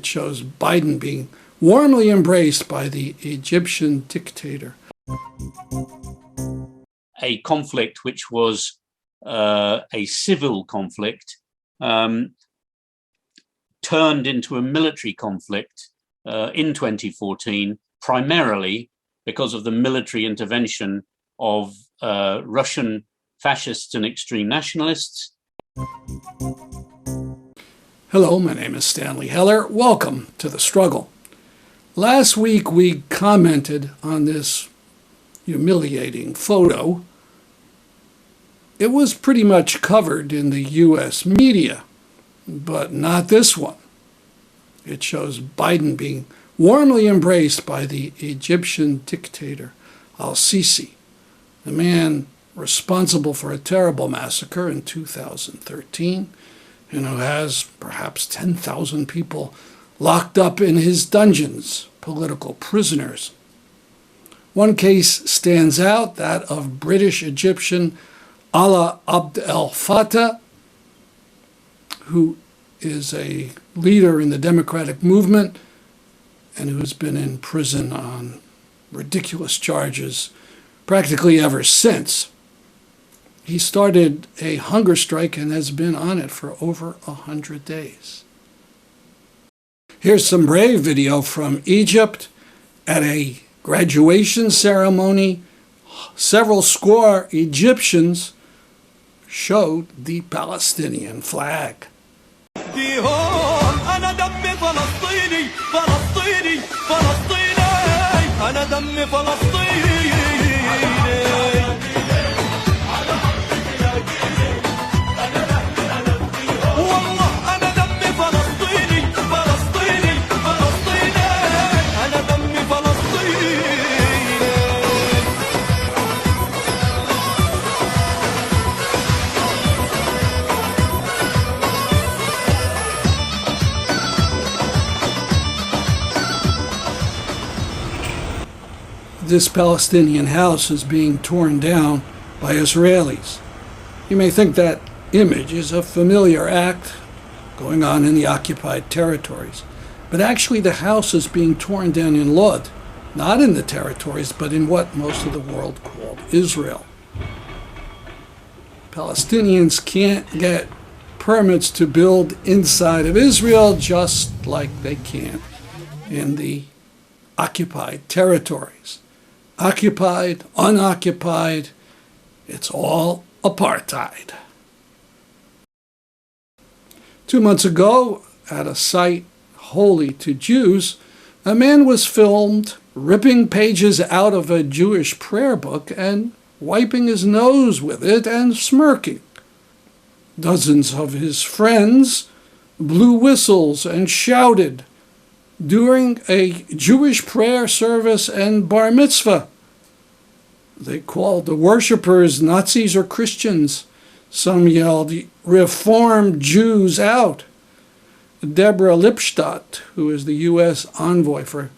shows Biden being warmly embraced by the Egyptian dictator. A conflict which was a civil conflict turned into a military conflict in 2014, primarily because of the military intervention of Russian fascists and extreme nationalists. Hello, my name is Stanley Heller. Welcome to The Struggle. Last week we commented on this humiliating photo. It was pretty much covered in the U.S. media, but not this one. It shows Biden being warmly embraced by the Egyptian dictator, al-Sissi, the man responsible for a terrible massacre in 2013, and who has perhaps 10,000 people locked up in his dungeons, political prisoners. One case stands out, that of British-Egyptian Alaa Abd al-Fattah, who is a leader in the democratic movement and who's been in prison on ridiculous charges practically ever since. He started a hunger strike and has been on it for over 100 days. Here's some brave video from Egypt. At a graduation ceremony, several score Egyptians showed the Palestinian flag. This Palestinian house is being torn down by Israelis. You may think that image is a familiar act going on in the occupied territories, but actually the house is being torn down in Lod, not in the territories, but in what most of the world called Israel. Palestinians can't get permits to build inside of Israel just like they can in the occupied territories. Occupied, unoccupied, it's all apartheid. 2 months ago, at a site holy to Jews, a man was filmed ripping pages out of a Jewish prayer book and wiping his nose with it and smirking. Dozens of his friends blew whistles and shouted during a Jewish prayer service and bar mitzvah. They called the worshippers Nazis or Christians. Some yelled, "Reform Jews out." Deborah Lipstadt, who is the U.S. envoy for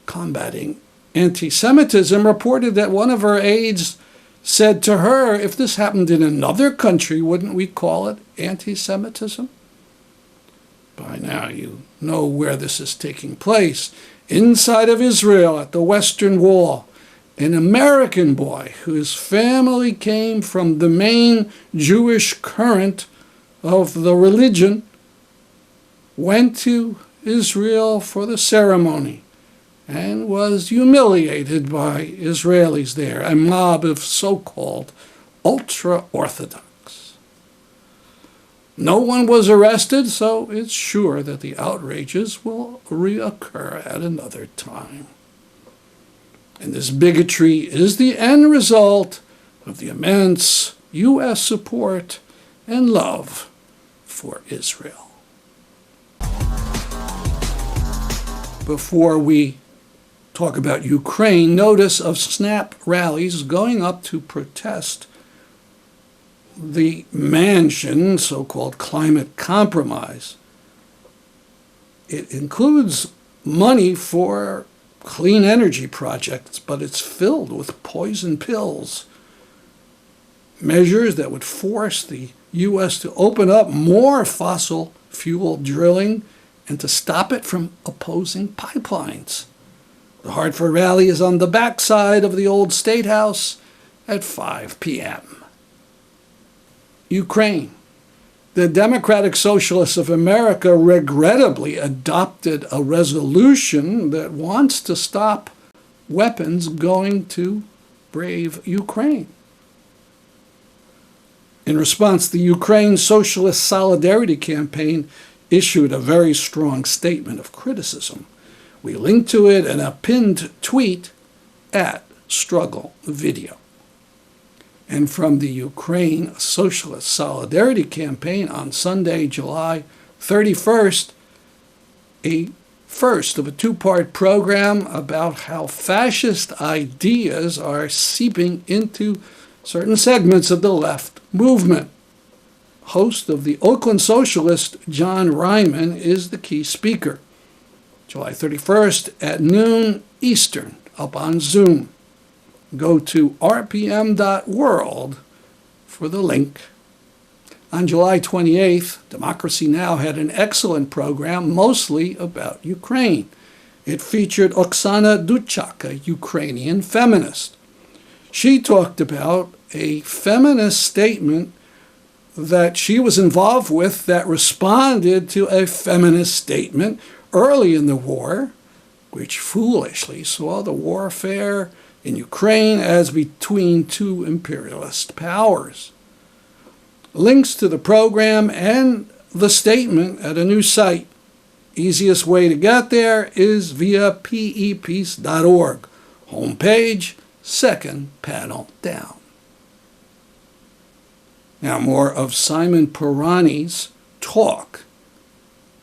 combating anti-Semitism, reported that one of her aides said to her, "If this happened in another country, wouldn't we call it anti-Semitism?" By now you know where this is taking place. Inside of Israel, at the Western Wall, an American boy whose family came from the main Jewish current of the religion went to Israel for the ceremony and was humiliated by Israelis there, a mob of so-called ultra-Orthodox. No one was arrested, so it's sure that the outrages will reoccur at another time. And this bigotry is the end result of the immense U.S. support and love for Israel. Before we talk about Ukraine, notice of snap rallies going up to protest the Mansion, so-called climate compromise. It includes money for clean energy projects, but it's filled with poison pills. Measures that would force the U.S. to open up more fossil fuel drilling and to stop it from opposing pipelines. The Hartford rally is on the backside of the old State House at 5 p.m. Ukraine. The Democratic Socialists of America regrettably adopted a resolution that wants to stop weapons going to brave Ukraine. In response, the Ukraine Socialist Solidarity Campaign issued a very strong statement of criticism. We link to it in a pinned tweet at Struggle Video. And from the Ukraine Socialist Solidarity Campaign on Sunday, July 31st, a first of a two-part program about how fascist ideas are seeping into certain segments of the left movement. Host of the Oakland Socialist, John Ryman, is the key speaker. July 31st at noon Eastern, up on Zoom. Go to rpm.world for the link. On July 28th, Democracy Now! Had an excellent program, mostly about Ukraine. It featured Oksana Dudchak, a Ukrainian feminist. She talked about a feminist statement that she was involved with that responded to a feminist statement early in the war, which foolishly saw the warfare in Ukraine as between two imperialist powers. Links to the program and the statement at a new site. Easiest way to get there is via peace.org. Homepage, second panel down. Now more of Simon Pirani's talk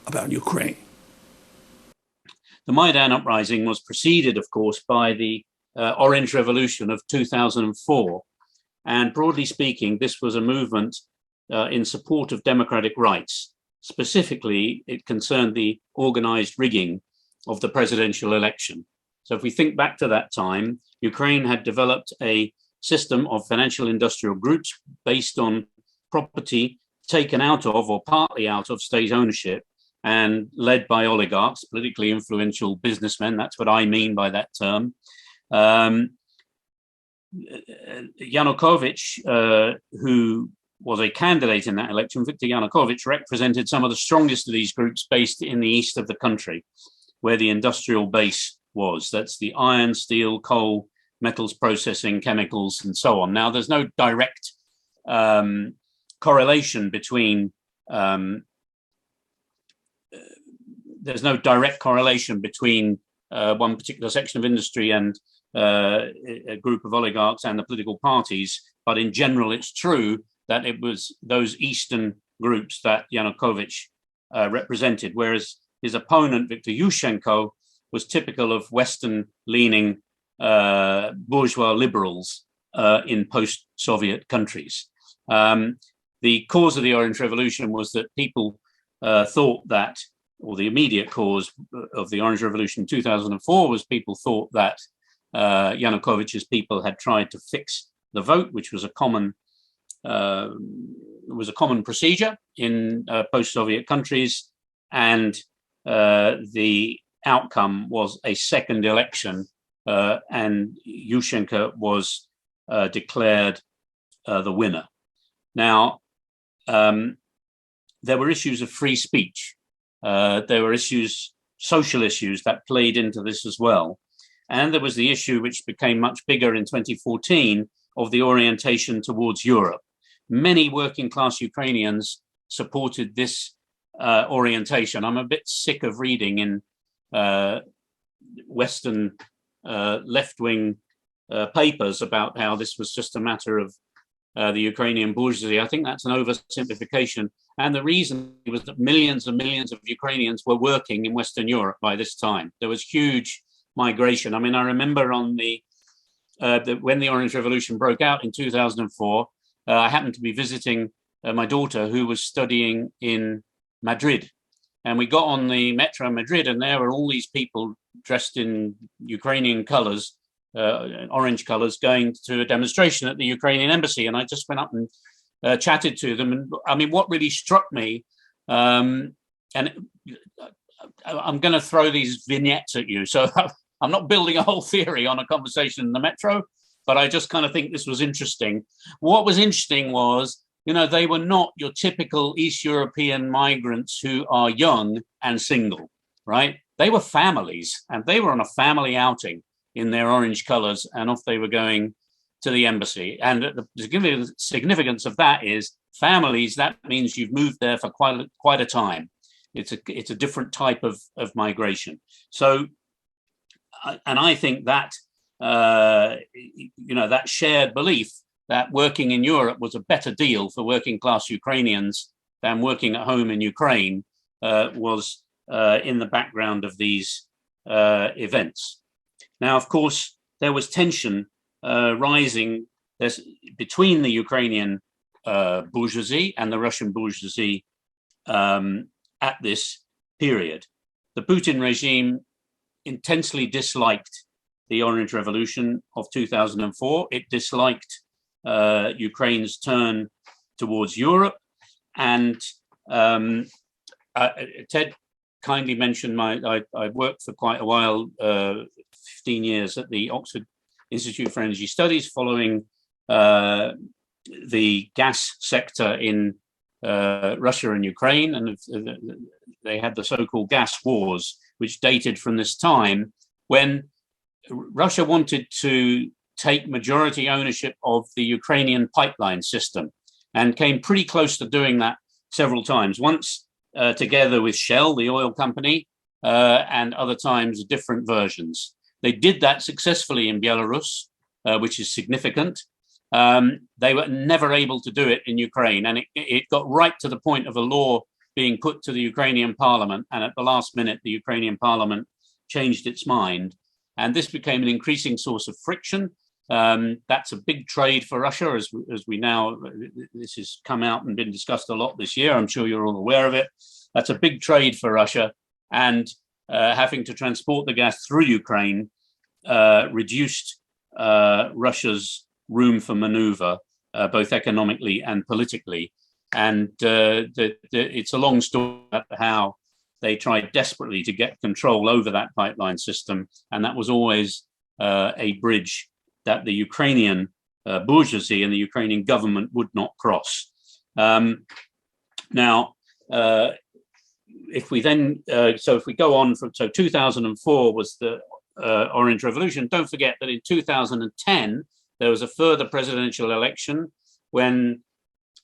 about Ukraine. The Maidan uprising was preceded, of course, by the Orange Revolution of 2004. And broadly speaking, this was a movement in support of democratic rights. Specifically, it concerned the organized rigging of the presidential election. So if we think back to that time, Ukraine had developed a system of financial industrial groups based on property taken out of or partly out of state ownership and led by oligarchs, politically influential businessmen. That's what I mean by that term. Yanukovych, who was a candidate in that election, Viktor Yanukovych, represented some of the strongest of these groups based in the east of the country, where the industrial base was. That's the iron, steel, coal, metals processing, chemicals, and so on. Now, there's no direct correlation between one particular section of industry and a group of oligarchs and the political parties, but in general, it's true that it was those eastern groups that Yanukovych represented, whereas his opponent, Viktor Yushchenko, was typical of Western-leaning bourgeois liberals in post-Soviet countries. The cause of the Orange Revolution was that people thought that, or the immediate cause of the Orange Revolution in 2004 was people thought that Yanukovych's people had tried to fix the vote, which was a common procedure in post-Soviet countries, and the outcome was a second election, and Yushchenko was declared the winner. Now, there were issues of free speech. There were social issues that played into this as well. And there was the issue which became much bigger in 2014 of the orientation towards Europe. Many working class Ukrainians supported this orientation. I'm a bit sick of reading in Western left-wing papers about how this was just a matter of the Ukrainian bourgeoisie. I think that's an oversimplification. And the reason was that millions and millions of Ukrainians were working in Western Europe by this time. There was huge migration. I mean, I remember on when the Orange Revolution broke out in 2004, I happened to be visiting my daughter, who was studying in Madrid. And we got on the metro in Madrid, and there were all these people dressed in Ukrainian colors, orange colors, going to a demonstration at the Ukrainian embassy. And I just went up and chatted to them. And I mean, what really struck me, and I'm going to throw these vignettes at you. So I'm not building a whole theory on a conversation in the metro, but I just kind of think this was interesting. What was interesting was, they were not your typical East European migrants who are young and single, right? They were families, and they were on a family outing in their orange colors, and off they were going to the embassy. And the significance of that is families, that means you've moved there for quite a time. It's a different type of migration. So, and I think that, that shared belief that working in Europe was a better deal for working class Ukrainians than working at home in Ukraine was in the background of these events. Now, of course, there was tension rising between the Ukrainian bourgeoisie and the Russian bourgeoisie at this period. The Putin regime intensely disliked the Orange Revolution of 2004. It disliked Ukraine's turn towards Europe. And Ted kindly mentioned I worked for quite a while, 15 years at the Oxford Institute for Energy Studies, following the gas sector in Russia and Ukraine. And they had the so-called gas wars, which dated from this time when Russia wanted to take majority ownership of the Ukrainian pipeline system, and came pretty close to doing that several times. Once together with Shell, the oil company, and other times different versions. They did that successfully in Belarus, which is significant. They were never able to do it in Ukraine, and it got right to the point of a law being put to the Ukrainian parliament, and at the last minute, the Ukrainian parliament changed its mind. And this became an increasing source of friction. That's a big trade for Russia, as we now, this has come out and been discussed a lot this year. I'm sure you're all aware of it. That's a big trade for Russia, and having to transport the gas through Ukraine reduced Russia's room for maneuver, both economically and politically. And it's a long story about how they tried desperately to get control over that pipeline system, and that was always a bridge that the Ukrainian bourgeoisie and the Ukrainian government would not cross. Now, if we then, so if we go on from, so 2004 was the Orange Revolution. Don't forget that in 2010, there was a further presidential election when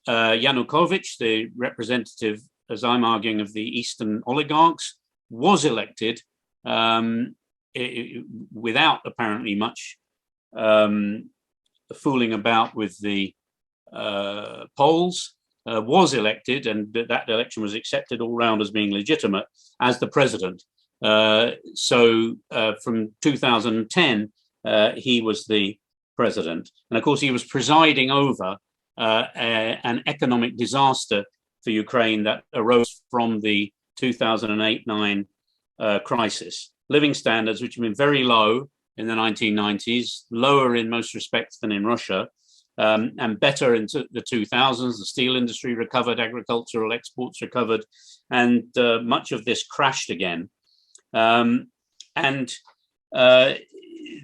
Yanukovych, the representative, as I'm arguing, of the Eastern oligarchs, was elected without apparently much fooling about with the polls, was elected, and that election was accepted all round as being legitimate as the president. So from 2010, he was the president. And of course, he was presiding over an economic disaster for Ukraine that arose from the 2008-9 crisis. Living standards, which have been very low in the 1990s, lower in most respects than in Russia, and better into the 2000s. The steel industry recovered, agricultural exports recovered, and much of this crashed again.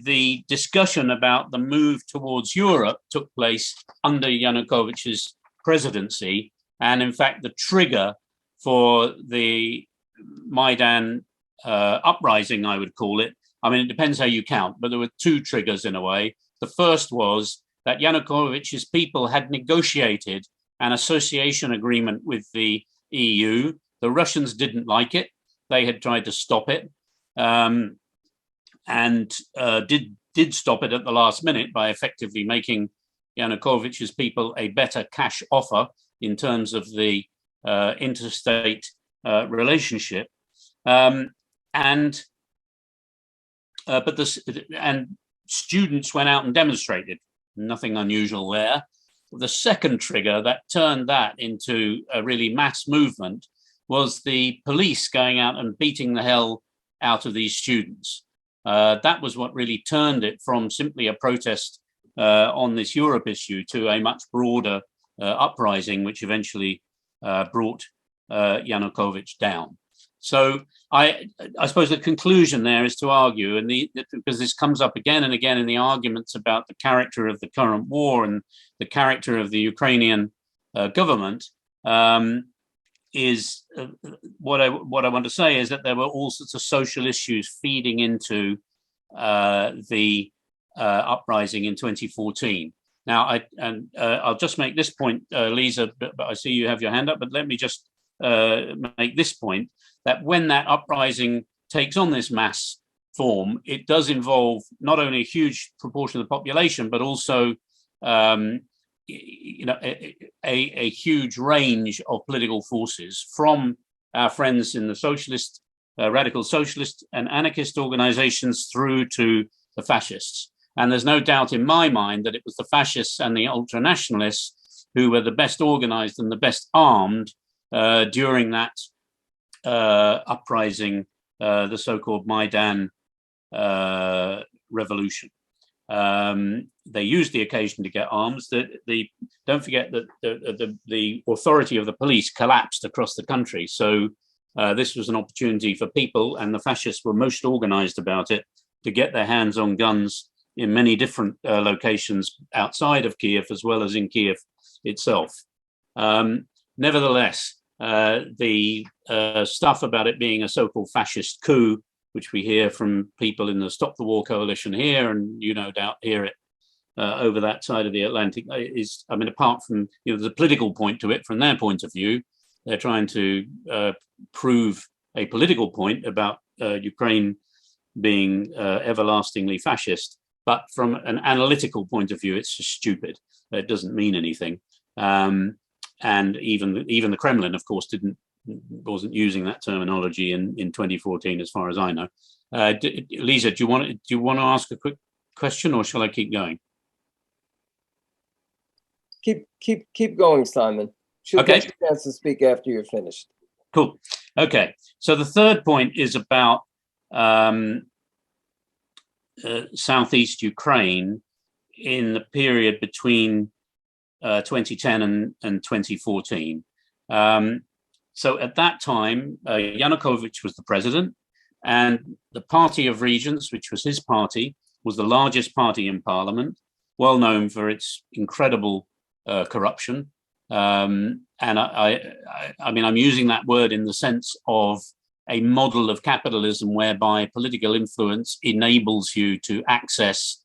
The discussion about the move towards Europe took place under Yanukovych's presidency. And in fact, the trigger for the Maidan uprising, I would call it, I mean, it depends how you count, but there were two triggers in a way. The first was that Yanukovych's people had negotiated an association agreement with the EU. The Russians didn't like it. They had tried to stop it, and did stop it at the last minute by effectively making Yanukovych's people a better cash offer in terms of the interstate relationship. And students went out and demonstrated. Nothing unusual there. The second trigger that turned that into a really mass movement was the police going out and beating the hell out of these students. That was what really turned it from simply a protest on this Europe issue to a much broader uprising, which eventually brought Yanukovych down. So I suppose the conclusion there is to argue, and because this comes up again and again in the arguments about the character of the current war and the character of the Ukrainian government, is what I want to say is that there were all sorts of social issues feeding into the uprising in 2014. Now, I'll just make this point, Lisa, but I see you have your hand up, but let me just make this point, that when that uprising takes on this mass form, it does involve not only a huge proportion of the population, but also a huge range of political forces, from our friends in the socialist, radical socialist and anarchist organizations through to the fascists. And there's no doubt in my mind that it was the fascists and the ultranationalists who were the best organized and the best armed during that uprising, the so-called Maidan revolution. They used the occasion to get arms. Don't forget that the authority of the police collapsed across the country. So this was an opportunity for people, and the fascists were most organized about it, to get their hands on guns in many different locations outside of Kiev, as well as in Kiev itself. Nevertheless, the stuff about it being a so-called fascist coup, which we hear from people in the Stop the War coalition here, and you no doubt hear it over that side of the Atlantic, is, I mean, apart from, there's a political point to it from their point of view. They're trying to prove a political point about Ukraine being everlastingly fascist. But from an analytical point of view, it's just stupid. It doesn't mean anything. And even the Kremlin, of course, wasn't using that terminology in 2014, as far as I know. Lisa, do you want to ask a quick question, or shall I keep going? Keep going, Simon. She'll Okay. get you a chance to speak after you're finished. Cool. Okay. So the third point is about southeast Ukraine in the period between 2010 and 2014. So at that time, Yanukovych was the president, and the Party of Regions, which was his party, was the largest party in parliament, well known for its incredible corruption. And I mean, I'm using that word in the sense of a model of capitalism whereby political influence enables you to access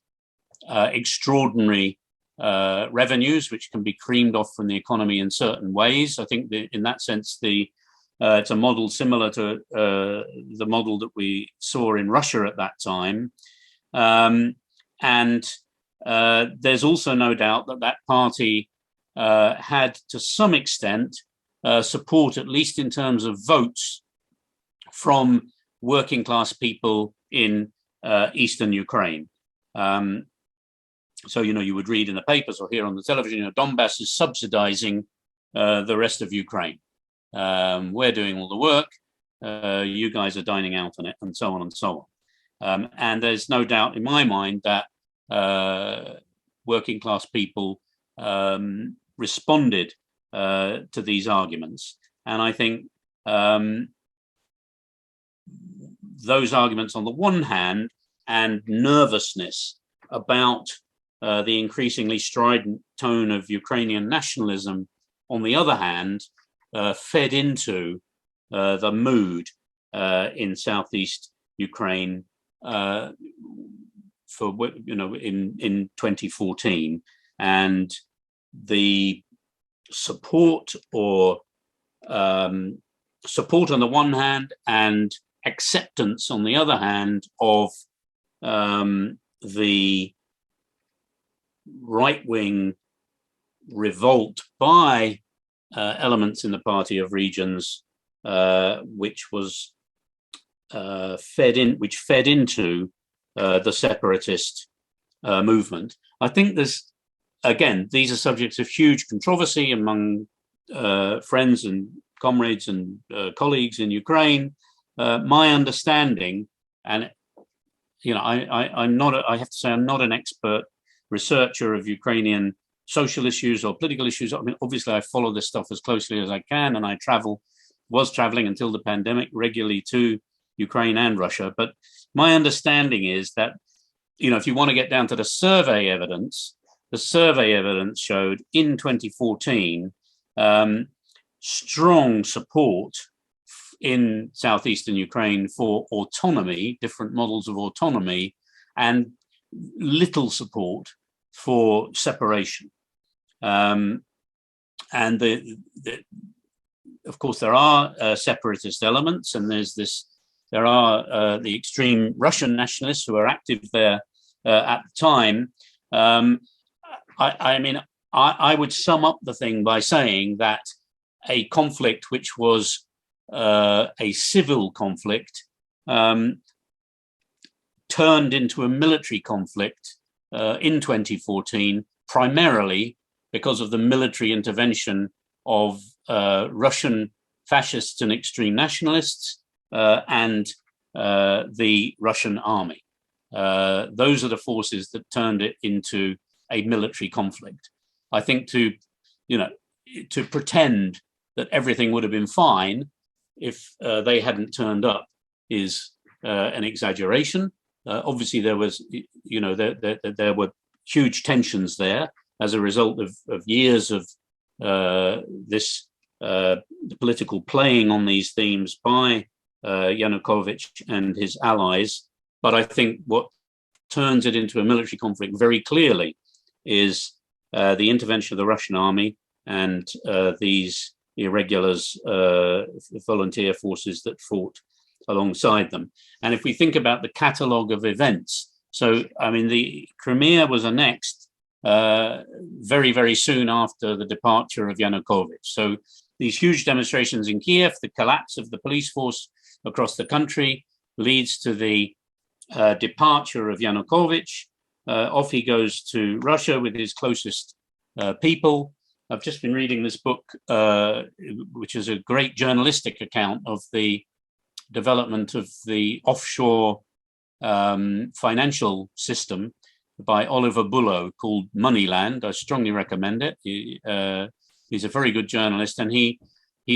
extraordinary revenues, which can be creamed off from the economy in certain ways. I think that in that sense, it's a model similar to the model that we saw in Russia at that time. And there's also no doubt that party had, to some extent, support, at least in terms of votes, from working class people in eastern Ukraine. So, you would read in the papers or hear on the television, Donbass is subsidizing the rest of Ukraine. We're doing all the work. You guys are dining out on it, and so on and so on. And there's no doubt in my mind that working class people responded to these arguments. And I think those arguments on the one hand, and nervousness about the increasingly strident tone of Ukrainian nationalism on the other hand, fed into the mood in southeast Ukraine for in 2014, and the support support on the one hand and acceptance on the other hand of the right-wing revolt by elements in the Party of Regions, which was fed into the separatist movement. I think these are subjects of huge controversy among friends and comrades and colleagues in Ukraine. My understanding, and I have to say I'm not an expert researcher of Ukrainian social issues or political issues. I mean, obviously I follow this stuff as closely as I can, and I travel was traveling until the pandemic regularly to Ukraine and Russia. But my understanding is that, if you want to get down to the survey evidence showed in 2014 strong support in southeastern Ukraine for autonomy, different models of autonomy, and little support for separation. And of course, there are separatist elements, and there are the extreme Russian nationalists who are active there at the time. I would sum up the thing by saying that a conflict which was a civil conflict turned into a military conflict in 2014, primarily because of the military intervention of Russian fascists and extreme nationalists and the Russian army. Those are the forces that turned it into a military conflict. I think to pretend that everything would have been fine if they hadn't turned up is an exaggeration. Obviously, there was, there were huge tensions there as a result of years of this political playing on these themes by Yanukovych and his allies. But I think what turns it into a military conflict very clearly is the intervention of the Russian army and these irregulars, volunteer forces that fought alongside them. And if we think about the catalogue of events, the Crimea was annexed very, very soon after the departure of Yanukovych. So these huge demonstrations in Kiev, the collapse of the police force across the country leads to the departure of Yanukovych. Off he goes to Russia with his closest people. I've just been reading this book, which is a great journalistic account of the development of the offshore financial system by Oliver Bullough called Moneyland. I strongly recommend it. He's a very good journalist, and he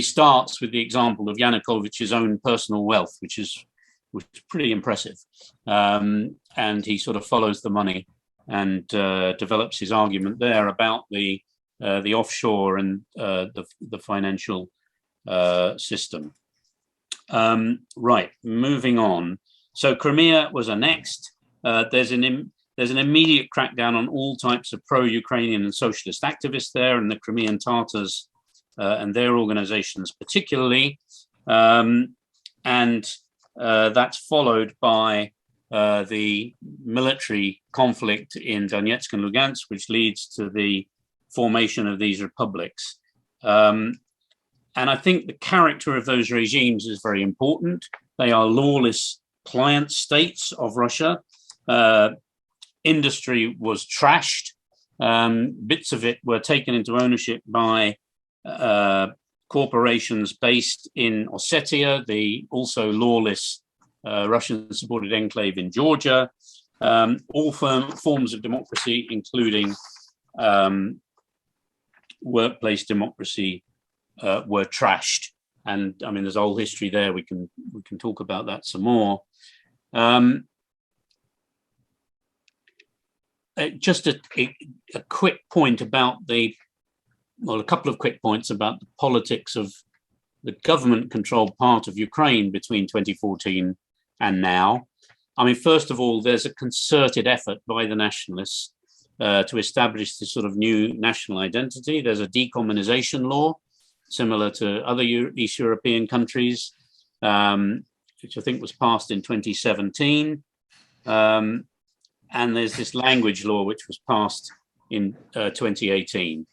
starts with the example of Yanukovych's own personal wealth, which is pretty impressive. And he sort of follows the money and develops his argument there about the offshore and the financial system. Right, moving on. So Crimea was annexed. There's an immediate crackdown on all types of pro-Ukrainian and socialist activists there, and the Crimean Tatars and their organizations particularly. And that's followed by the military conflict in Donetsk and Lugansk, which leads to the formation of these republics. And I think the character of those regimes is very important. They are lawless client states of Russia. Industry was trashed. Bits of it were taken into ownership by corporations based in Ossetia, the also lawless Russian-supported enclave in Georgia. All forms of democracy, including workplace democracy, were trashed. And I mean, there's a whole history there. We can talk about that some more. Just a quick point about a couple of quick points about the politics of the government-controlled part of Ukraine between 2014 and now. I mean, first of all, there's a concerted effort by the nationalists to establish this sort of new national identity. There's a decommunization law, similar to other East European countries, which I think was passed in 2017. And there's this language law, which was passed in 2018.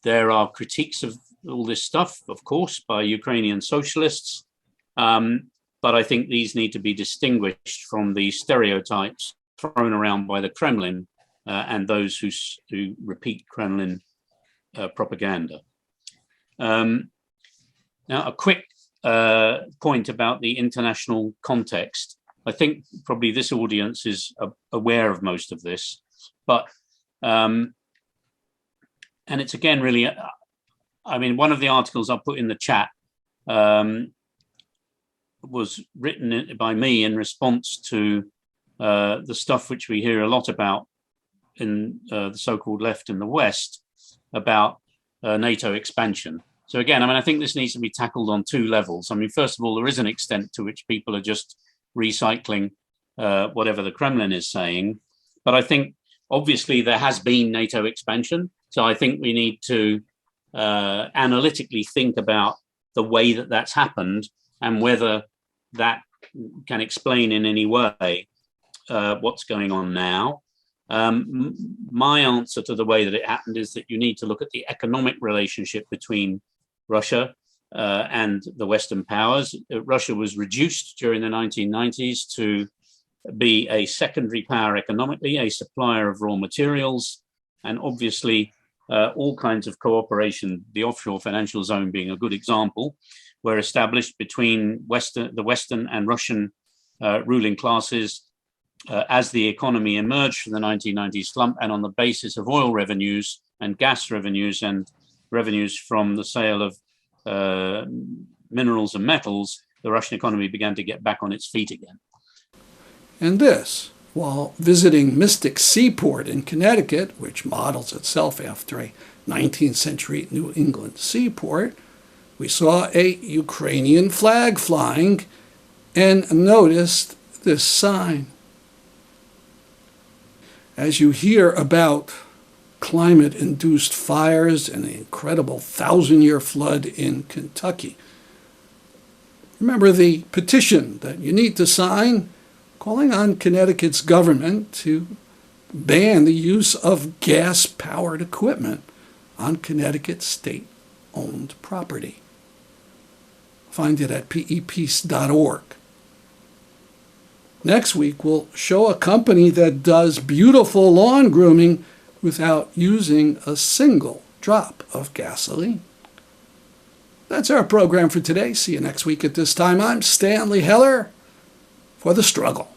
There are critiques of all this stuff, of course, by Ukrainian socialists. But I think these need to be distinguished from the stereotypes thrown around by the Kremlin and those who repeat Kremlin propaganda. Now, a quick point about the international context. I think probably this audience is aware of most of this, but, and it's again really, I mean, one of the articles I'll put in the chat was written by me in response to the stuff which we hear a lot about in the so-called left in the West about NATO expansion. So again, I think this needs to be tackled on two levels. First of all, there is an extent to which people are just recycling whatever the Kremlin is saying. But I think obviously there has been NATO expansion. So I think we need to analytically think about the way that that's happened and whether that can explain in any way what's going on now. My answer to the way that it happened is that you need to look at the economic relationship between Russia and the Western powers. Russia was reduced during the 1990s to be a secondary power economically, a supplier of raw materials, and obviously all kinds of cooperation, the offshore financial zone being a good example, were established between the Western and Russian ruling classes as the economy emerged from the 1990s slump, and on the basis of oil revenues and gas revenues and revenues from the sale of minerals and metals, the Russian economy began to get back on its feet again. And this, while visiting Mystic Seaport in Connecticut, which models itself after a 19th century New England seaport, we saw a Ukrainian flag flying and noticed this sign. As you hear about climate-induced fires and the incredible 1,000-year flood in Kentucky, remember the petition that you need to sign calling on Connecticut's government to ban the use of gas-powered equipment on Connecticut state-owned property. Find it at peace.org. Next week, we'll show a company that does beautiful lawn grooming without using a single drop of gasoline. That's our program for today. See you next week at this time. I'm Stanley Heller for The Struggle.